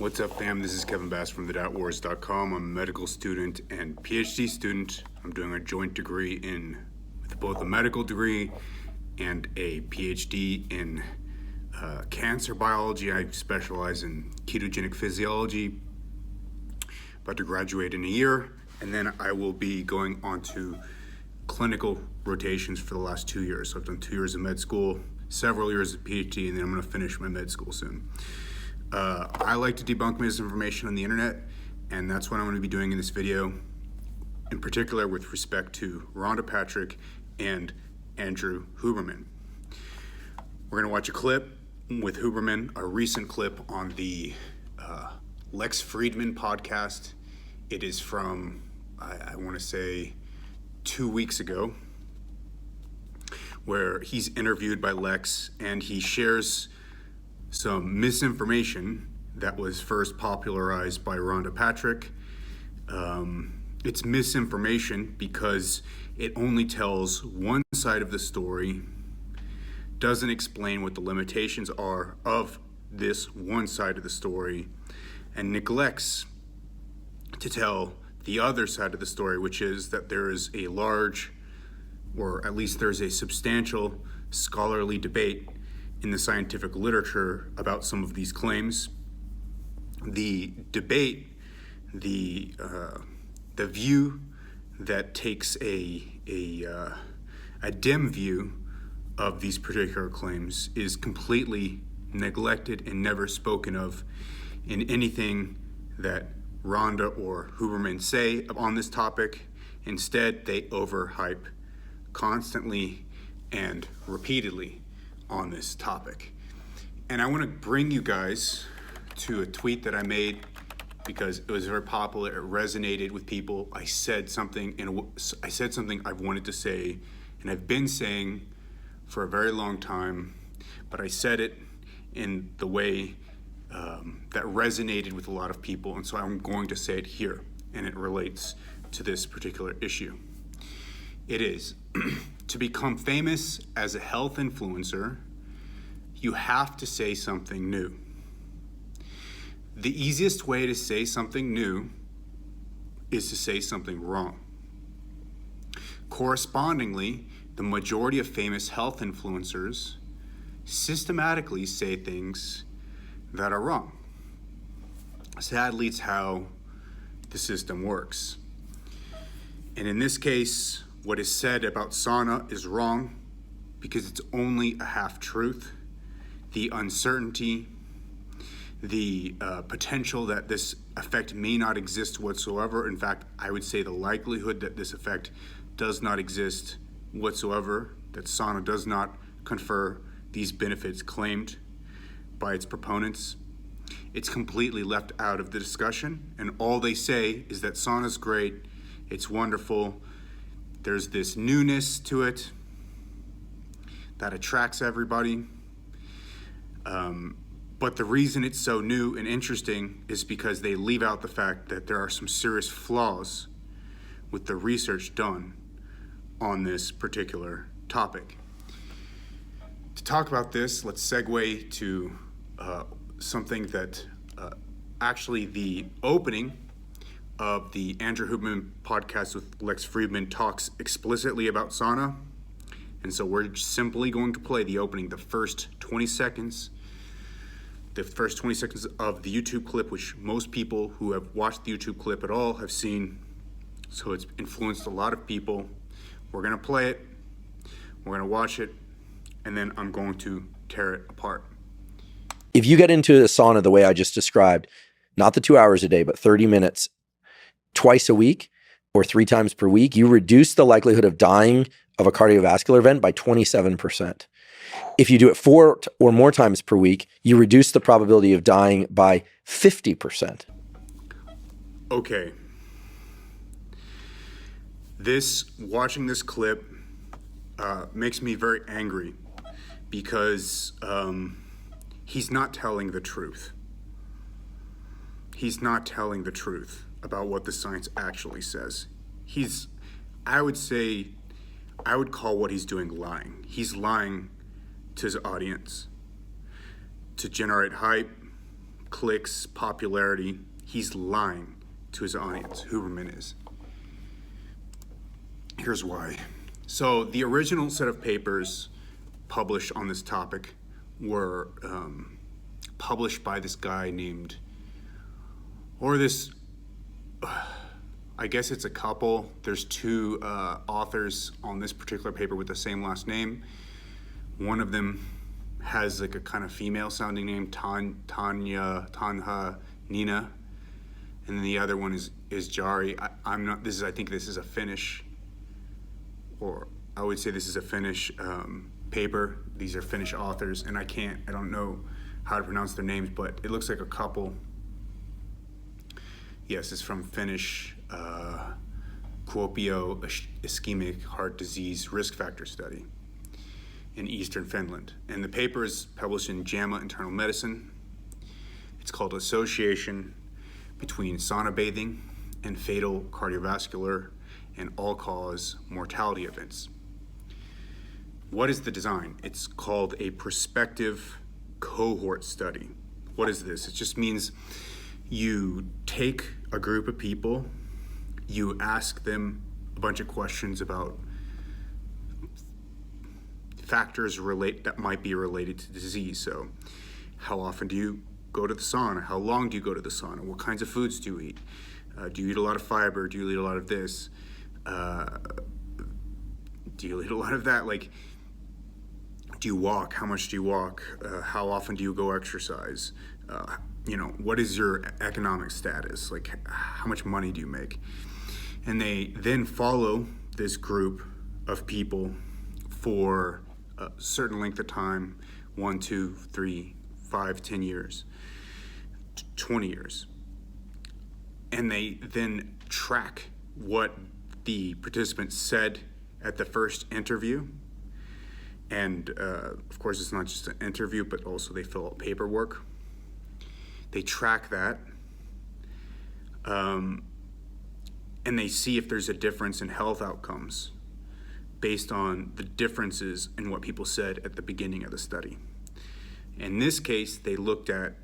What's up, fam? This is Kevin Bass from the.wars.com. I'm a medical student and PhD student. I'm doing a joint degree with both a medical degree and a PhD in cancer biology. I specialize in ketogenic physiology. About to graduate in a year, and then I will be going on to clinical rotations for the last 2 years. So I've done 2 years of med school, several years of PhD, and then I'm going to finish my med school soon. I like to debunk misinformation on the internet, and that's what I'm going to be doing in this video, in particular with respect to Rhonda-Patrick and Andrew Huberman. We're going to watch a clip with Huberman, a recent clip on the Lex Fridman podcast. It is from, I want to say, 2 weeks ago, where he's interviewed by Lex, and he shares some misinformation that was first popularized by Rhonda-Patrick. It's misinformation because it only tells one side of the story, doesn't explain what the limitations are of this one side of the story, and neglects to tell the other side of the story, which is that there is a large, or at least there's a substantial scholarly debate in the scientific literature about some of these claims. The debate, the view that takes a dim view of these particular claims is completely neglected and never spoken of in anything that Rhonda or Huberman say on this topic. Instead, they overhype constantly and repeatedly on this topic. And I want to bring you guys to a tweet that I made because it was very popular. It resonated with people. I said something I've wanted to say and I've been saying for a very long time, but I said it in the way that resonated with a lot of people, and so I'm going to say it here, and it relates to this particular issue. It is, to become famous as a health influencer, you have to say something new. The easiest way to say something new is to say something wrong. Correspondingly, the majority of famous health influencers systematically say things that are wrong. Sadly, it's how the system works. And in this case, what is said about sauna is wrong because it's only a half-truth. The uncertainty, the potential that this effect may not exist whatsoever. In fact, I would say the likelihood that this effect does not exist whatsoever, that sauna does not confer these benefits claimed by its proponents. It's completely left out of the discussion, and all they say is that sauna's great, it's wonderful, there's this newness to it that attracts everybody. But the reason it's so new and interesting is because they leave out the fact that there are some serious flaws with the research done on this particular topic. To talk about this, let's segue to something that actually the opening of the Andrew Huberman podcast with Lex Fridman talks explicitly about sauna. And so we're simply going to play the opening, the first 20 seconds of the YouTube clip, which most people who have watched the YouTube clip at all have seen. So it's influenced a lot of people. We're going to play it, we're going to watch it, and then I'm going to tear it apart. If you get into a sauna the way I just described, not the 2 hours a day, but 30 minutes twice a week or 3 times per week, you reduce the likelihood of dying of a cardiovascular event by 27%. If you do it 4 or more times per week, you reduce the probability of dying by 50%. Okay. Watching this clip makes me very angry because he's not telling the truth. He's not telling the truth about what the science actually says. I would call what he's doing lying. He's lying to his audience to generate hype, clicks, popularity. He's lying to his audience. Huberman is. Here's why. So the original set of papers published on this topic were published by this guy named, or this, I guess it's a couple. There's two authors on this particular paper with the same last name. One of them has like a kind of female sounding name, Tanha, Nina, and then the other one is Jari. I think this is a Finnish, or I would say this is a Finnish paper. These are Finnish authors, and I don't know how to pronounce their names, but it looks like a couple. Yes, it's from Finnish Kuopio Ischemic Heart Disease Risk Factor Study in Eastern Finland. And the paper is published in JAMA Internal Medicine. It's called Association Between Sauna Bathing and Fatal Cardiovascular and All-Cause Mortality Events. What is the design? It's called a prospective cohort study. What is this? It just means you take a group of people, you ask them a bunch of questions about factors that might be related to disease. So how often do you go to the sauna? How long do you go to the sauna? What kinds of foods do you eat? Do you eat a lot of fiber? Do you eat a lot of this? Do you eat a lot of that? Like, do you walk? How much do you walk? How often do you go exercise? What is your economic status? Like, how much money do you make? And they then follow this group of people for a certain length of time, 1, 2, 3, 5, 10 years, 20 years. And they then track what the participants said at the first interview. And of course, it's not just an interview, but also they fill out paperwork. They track that. And they see if there's a difference in health outcomes based on the differences in what people said at the beginning of the study. In this case, they looked at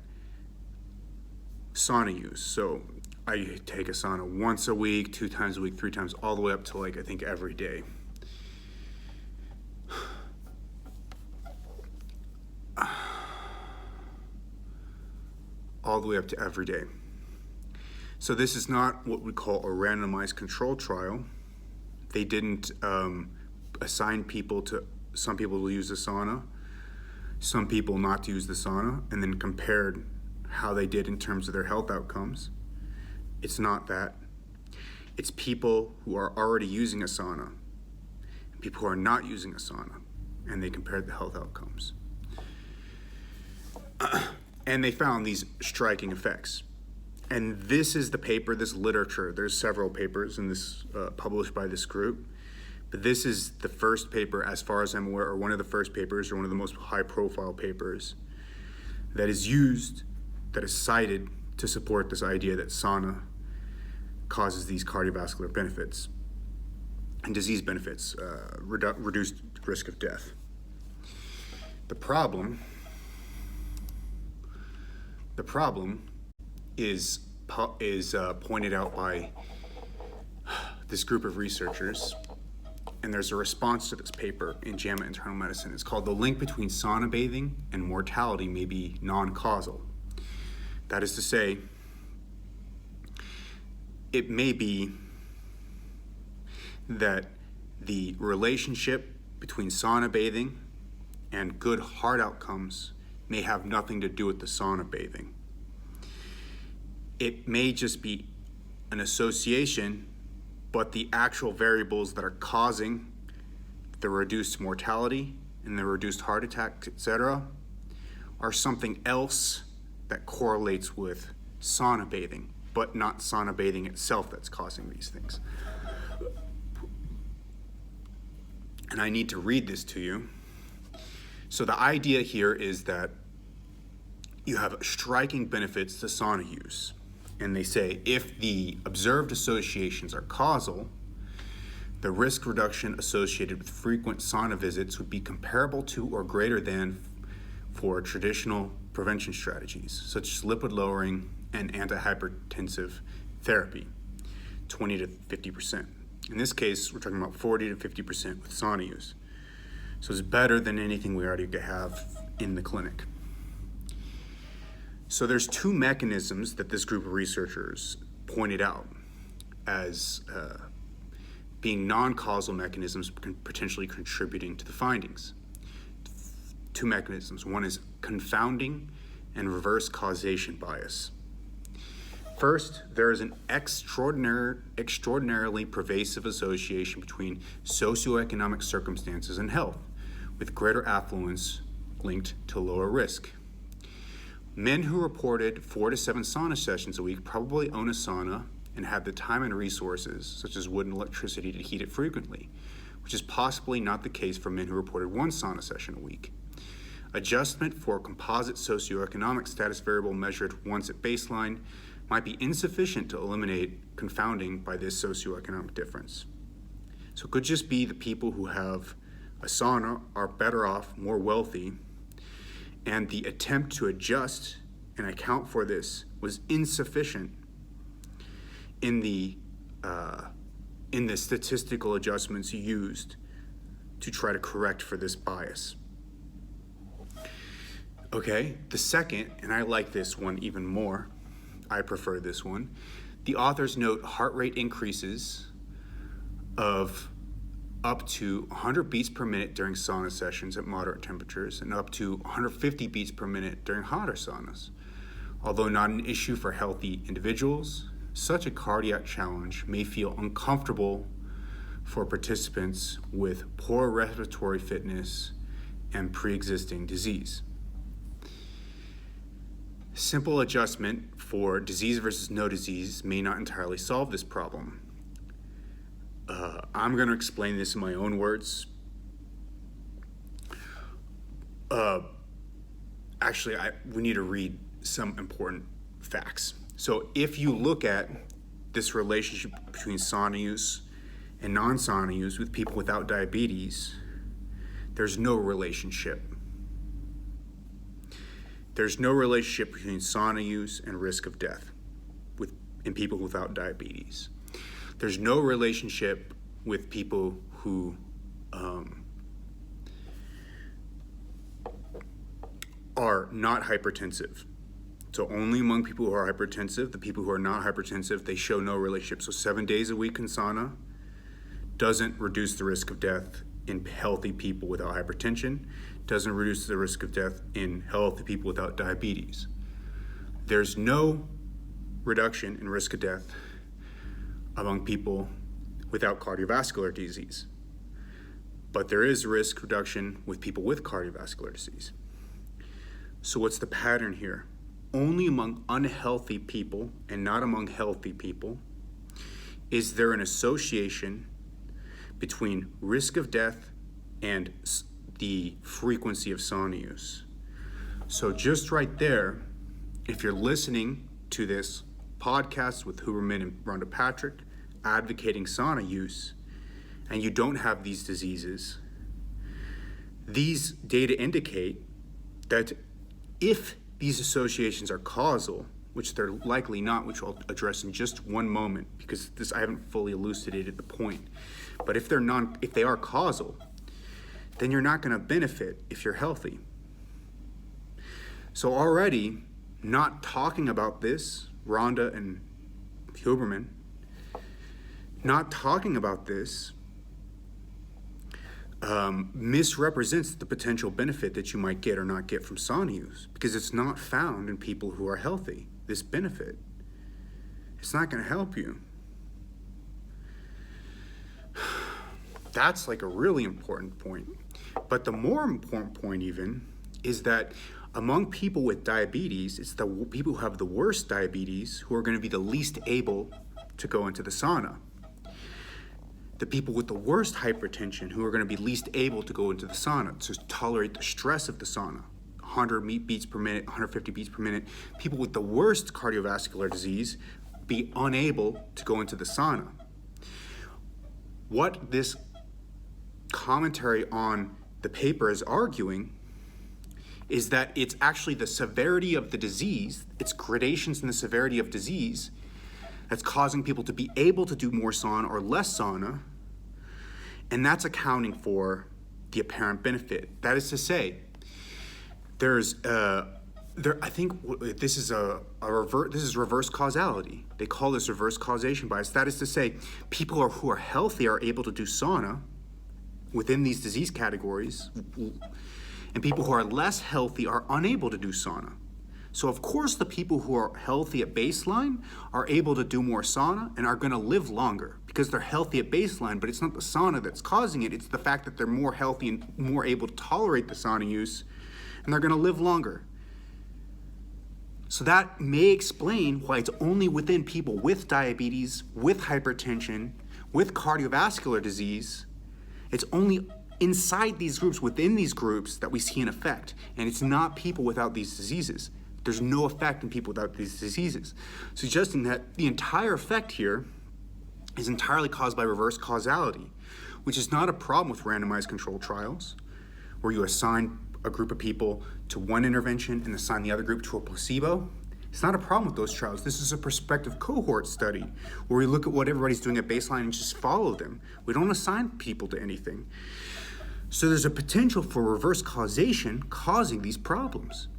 sauna use. So I take a sauna once a week, 2 times a week, 3 times, all the way up to I think every day. All the way up to every day. So this is not what we call a randomized control trial. They didn't assign some people to use the sauna, some people not to use the sauna, and then compared how they did in terms of their health outcomes. It's not that. It's people who are already using a sauna and people who are not using a sauna, and they compared the health outcomes. And they found these striking effects. And this is the paper, this literature. There's several papers in this published by this group. But this is the first paper, as far as I'm aware, or one of the first papers, or one of the most high-profile papers that is used, that is cited to support this idea that sauna causes these cardiovascular benefits and disease benefits, reduced risk of death. The problem is pointed out by this group of researchers, and there's a response to this paper in JAMA Internal Medicine. It's called "The Link Between Sauna Bathing and Mortality May Be Non-Causal." That is to say, it may be that the relationship between sauna bathing and good heart outcomes may have nothing to do with the sauna bathing. It may just be an association, but the actual variables that are causing the reduced mortality and the reduced heart attack, etc., are something else that correlates with sauna bathing, but not sauna bathing itself that's causing these things. And I need to read this to you. So the idea here is that you have striking benefits to sauna use. And they say if the observed associations are causal, the risk reduction associated with frequent sauna visits would be comparable to or greater than for traditional prevention strategies, such as lipid lowering and antihypertensive therapy, 20 to 50%. In this case, we're talking about 40 to 50% with sauna use. So it's better than anything we already have in the clinic. So there's two mechanisms that this group of researchers pointed out as being non-causal mechanisms potentially contributing to the findings. Two mechanisms. One is confounding and reverse causation bias. First, there is an extraordinarily pervasive association between socioeconomic circumstances and health, with greater affluence linked to lower risk. Men who reported 4 to 7 sauna sessions a week probably own a sauna and have the time and resources, such as wood and electricity, to heat it frequently, which is possibly not the case for men who reported 1 sauna session a week. Adjustment for a composite socioeconomic status variable measured once at baseline might be insufficient to eliminate confounding by this socioeconomic difference. So it could just be the people who have a sauna are better off, more wealthy, and the attempt to adjust and account for this was insufficient in the statistical adjustments used to try to correct for this bias. Okay, the second, and I like this one even more, I prefer this one. The authors note heart rate increases of up to 100 beats per minute during sauna sessions at moderate temperatures and up to 150 beats per minute during hotter saunas. Although not an issue for healthy individuals, such a cardiac challenge may feel uncomfortable for participants with poor respiratory fitness and pre-existing disease. Simple adjustment for disease versus no disease may not entirely solve this problem. I'm going to explain this in my own words. We need to read some important facts. So if you look at this relationship between sauna use and non-sauna use with people without diabetes, there's no relationship. There's no relationship between sauna use and risk of death in people without diabetes. There's no relationship with people who are not hypertensive. So only among people who are hypertensive, the people who are not hypertensive, they show no relationship. So 7 days a week in sauna doesn't reduce the risk of death in healthy people without hypertension, doesn't reduce the risk of death in healthy people without diabetes. There's no reduction in risk of death among people without cardiovascular disease. But there is risk reduction with people with cardiovascular disease. So what's the pattern here? Only among unhealthy people and not among healthy people is there an association between risk of death and the frequency of sauna use. So just right there, if you're listening to this podcast with Huberman and Rhonda Patrick advocating sauna use, and you don't have these diseases, these data indicate that if these associations are causal, which they're likely not, which I'll address in just one moment, because this I haven't fully elucidated the point. But if they are causal, then you're not going to benefit if you're healthy. So already, not talking about this, Rhonda and Huberman, not talking about this misrepresents the potential benefit that you might get or not get from sauna use, because it's not found in people who are healthy, this benefit. It's not going to help you. That's like a really important point. But the more important point even is that among people with diabetes, it's the people who have the worst diabetes who are going to be the least able to go into the sauna. The people with the worst hypertension who are going to be least able to go into the sauna to tolerate the stress of the sauna, 100 beats per minute, 150 beats per minute. People with the worst cardiovascular disease be unable to go into the sauna. What this commentary on the paper is arguing is that it's actually the severity of the disease, it's gradations in the severity of disease, that's causing people to be able to do more sauna or less sauna, and that's accounting for the apparent benefit. That is to say, I think this is reverse causality. They call this reverse causation bias. That is to say, people who are healthy are able to do sauna within these disease categories, and people who are less healthy are unable to do sauna. So of course the people who are healthy at baseline are able to do more sauna and are going to live longer because they're healthy at baseline, but it's not the sauna that's causing it, it's the fact that they're more healthy and more able to tolerate the sauna use, and they're going to live longer. So that may explain why it's only within people with diabetes, with hypertension, with cardiovascular disease, it's only inside these groups, within these groups, that we see an effect. And it's not people without these diseases. There's no effect in people without these diseases, suggesting that the entire effect here is entirely caused by reverse causality, which is not a problem with randomized controlled trials, where you assign a group of people to one intervention and assign the other group to a placebo. It's not a problem with those trials. This is a prospective cohort study where we look at what everybody's doing at baseline and just follow them. We don't assign people to anything. So there's a potential for reverse causation causing these problems.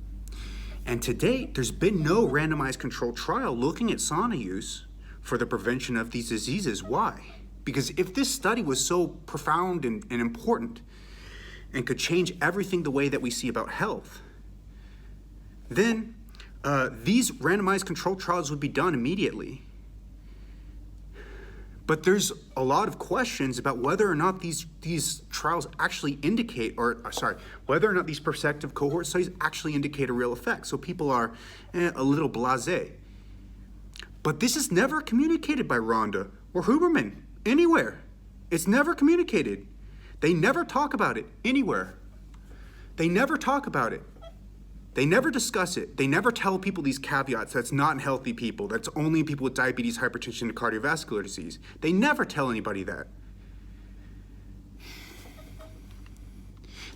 And to date, there's been no randomized controlled trial looking at sauna use for the prevention of these diseases. Why? Because if this study was so profound and important and could change everything the way that we see about health, then these randomized controlled trials would be done immediately. But there's a lot of questions about whether or not these trials actually indicate, whether or not these prospective cohort studies actually indicate a real effect. So people are a little blasé. But this is never communicated by Rhonda or Huberman anywhere. It's never communicated. They never talk about it anywhere. They never talk about it. They never discuss it. They never tell people these caveats. That's not in healthy people. That's only in people with diabetes, hypertension, and cardiovascular disease. They never tell anybody that.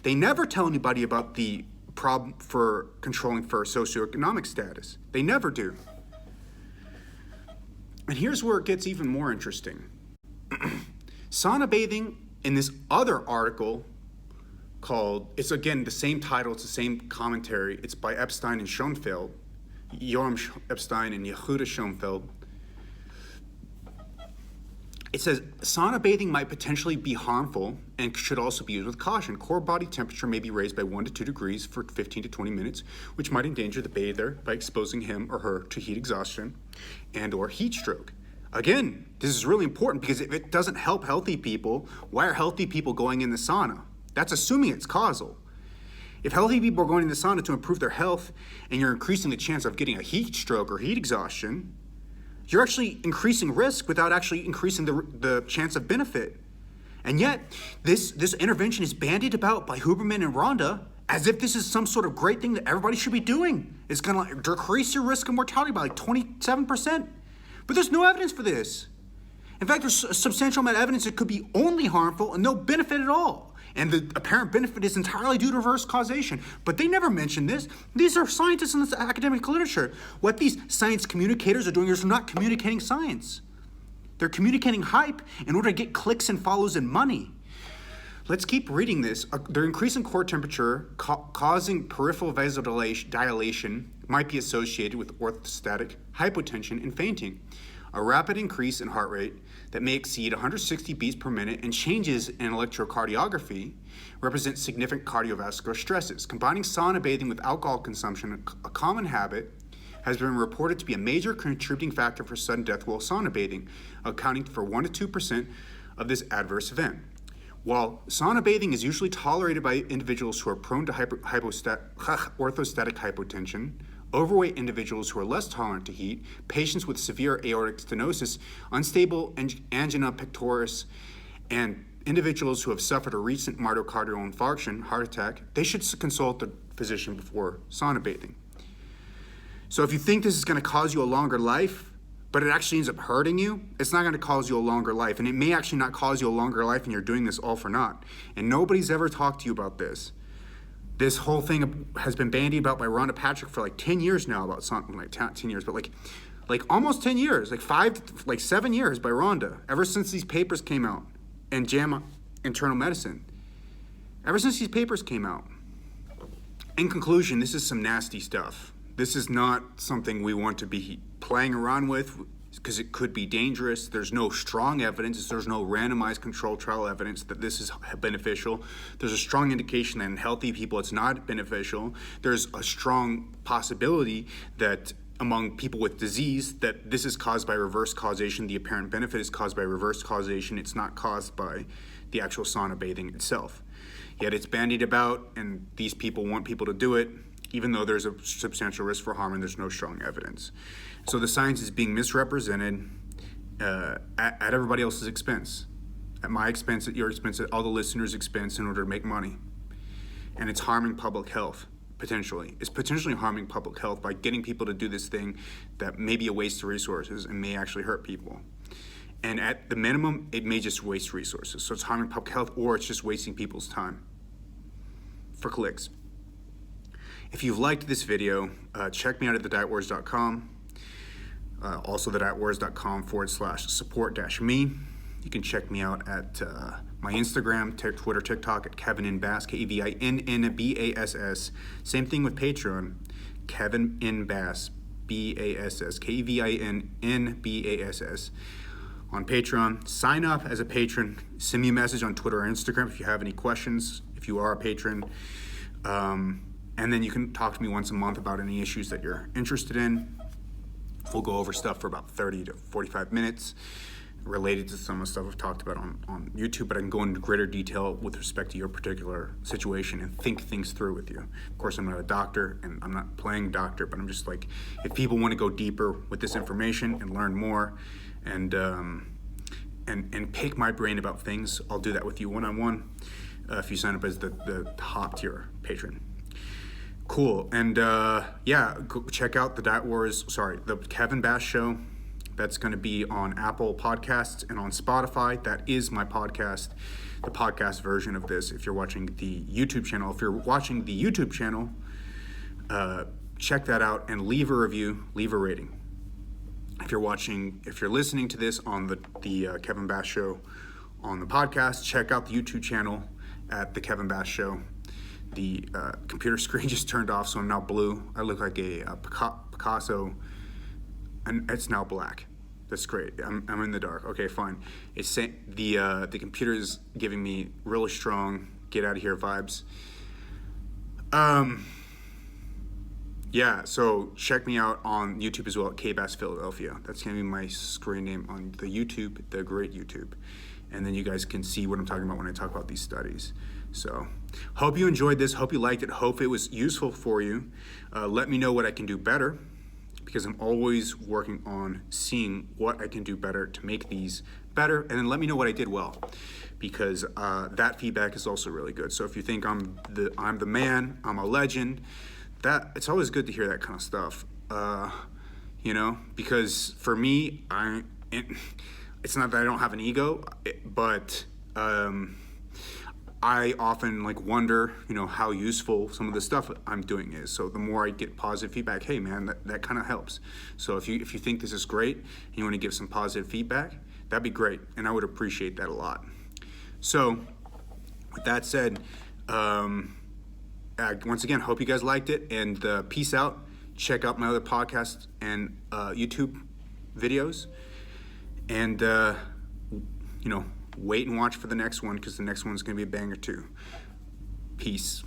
They never tell anybody about the problem for controlling for socioeconomic status. They never do. And here's where it gets even more interesting. Sauna bathing in this other article called, it's again the same title, it's the same commentary, it's by Epstein and Schoenfeld, Joram Epstein and Yehuda Schoenfeld. It says, sauna bathing might potentially be harmful and should also be used with caution. Core body temperature may be raised by 1 to 2 degrees for 15 to 20 minutes, which might endanger the bather by exposing him or her to heat exhaustion and or heat stroke. Again, this is really important because if it doesn't help healthy people, why are healthy people going in the sauna? That's assuming it's causal. If healthy people are going in the sauna to improve their health and you're increasing the chance of getting a heat stroke or heat exhaustion, you're actually increasing risk without actually increasing the chance of benefit. And yet, this intervention is bandied about by Huberman and Rhonda as if this is some sort of great thing that everybody should be doing. It's going to decrease your risk of mortality by like 27%. But there's no evidence for this. In fact, there's a substantial amount of evidence it could be only harmful and no benefit at all. And the apparent benefit is entirely due to reverse causation. But they never mention this. These are scientists in this academic literature. What these science communicators are doing is not communicating science. They're communicating hype in order to get clicks and follows and money. Let's keep reading this. Their increasing core temperature causing peripheral vasodilation might be associated with orthostatic hypotension and fainting. A rapid increase in heart rate that may exceed 160 beats per minute and changes in electrocardiography represent significant cardiovascular stresses. Combining sauna bathing with alcohol consumption, a common habit, has been reported to be a major contributing factor for sudden death while sauna bathing, accounting for 1 to 2% of this adverse event. While sauna bathing is usually tolerated by individuals who are prone to orthostatic hypotension, overweight individuals who are less tolerant to heat, patients with severe aortic stenosis, unstable angina pectoris, and individuals who have suffered a recent myocardial infarction, heart attack, they should consult the physician before sauna bathing. So if you think this is going to cause you a longer life, but it actually ends up hurting you, it's not going to cause you a longer life. And it may actually not cause you a longer life and you're doing this all for naught. And nobody's ever talked to you about this. This whole thing has been bandied about by Rhonda Patrick for like 10 years now, about something like 10 years, but like almost 10 years, like 7 years by Rhonda, ever since these papers came out, and JAMA Internal Medicine. Ever since these papers came out. In conclusion, this is some nasty stuff. This is not something we want to be playing around with, because it could be dangerous. There's no strong evidence, there's no randomized controlled trial evidence that this is beneficial. There's a strong indication that in healthy people it's not beneficial. There's a strong possibility that among people with disease that this is caused by reverse causation. The apparent benefit is caused by reverse causation. It's not caused by the actual sauna bathing itself. Yet it's bandied about, and these people want people to do it, even though there's a substantial risk for harm and there's no strong evidence. So the science is being misrepresented at everybody else's expense, at my expense, at your expense, at all the listeners' expense, in order to make money. And it's harming public health, potentially. It's potentially harming public health by getting people to do this thing that may be a waste of resources and may actually hurt people. And at the minimum, it may just waste resources. So it's harming public health, or it's just wasting people's time for clicks. If you've liked this video, check me out at thedietwars.com. Also thedietwars.com/support-me. You can check me out at my Instagram, Twitter, TikTok at Kevin N. Bass, KevinNBass. Same thing with Patreon, Kevin N. Bass, BASS, KevinNBass. On Patreon, sign up as a patron. Send me a message on Twitter or Instagram if you have any questions, if you are a patron. And then you can talk to me once a month about any issues that you're interested in. We'll go over stuff for about 30 to 45 minutes related to some of the stuff I've talked about on YouTube, but I can go into greater detail with respect to your particular situation and think things through with you. Of course, I'm not a doctor, and I'm not playing doctor, but I'm just like, if people want to go deeper with this information and learn more and pick my brain about things, I'll do that with you one-on-one if you sign up as the top tier patron. Cool. And yeah, go check out the Kevin Bass Show. That's going to be on Apple Podcasts and on Spotify. That is my podcast, the podcast version of this. If you're watching the YouTube channel, check that out and leave a review, leave a rating. If you're listening to this on the Kevin Bass Show on the podcast, check out the YouTube channel at the Kevin Bass Show. The computer screen just turned off, so I'm now blue. I look like a Picasso, and it's now black. That's great. I'm in the dark. Okay, fine. It's the computer is giving me really strong get out of here vibes. Yeah, so check me out on YouTube as well at KBass Philadelphia. That's gonna be my screen name on the YouTube, the great YouTube. And then you guys can see what I'm talking about when I talk about these studies. So, hope you enjoyed this, hope you liked it, hope it was useful for you. Let me know what I can do better, because I'm always working on seeing what I can do better to make these better, and then let me know what I did well, because that feedback is also really good. So if you think I'm the man, I'm a legend, it's always good to hear that kind of stuff, because for me, it's not that I don't have an ego, but I often wonder, how useful some of the stuff I'm doing is. So the more I get positive feedback, hey man, that kind of helps. So if you think this is great and you want to give some positive feedback, that'd be great, and I would appreciate that a lot. So with that said, once again, hope you guys liked it, and peace out. Check out my other podcasts and YouTube videos, and wait and watch for the next one, because the next one's going to be a banger too. Peace.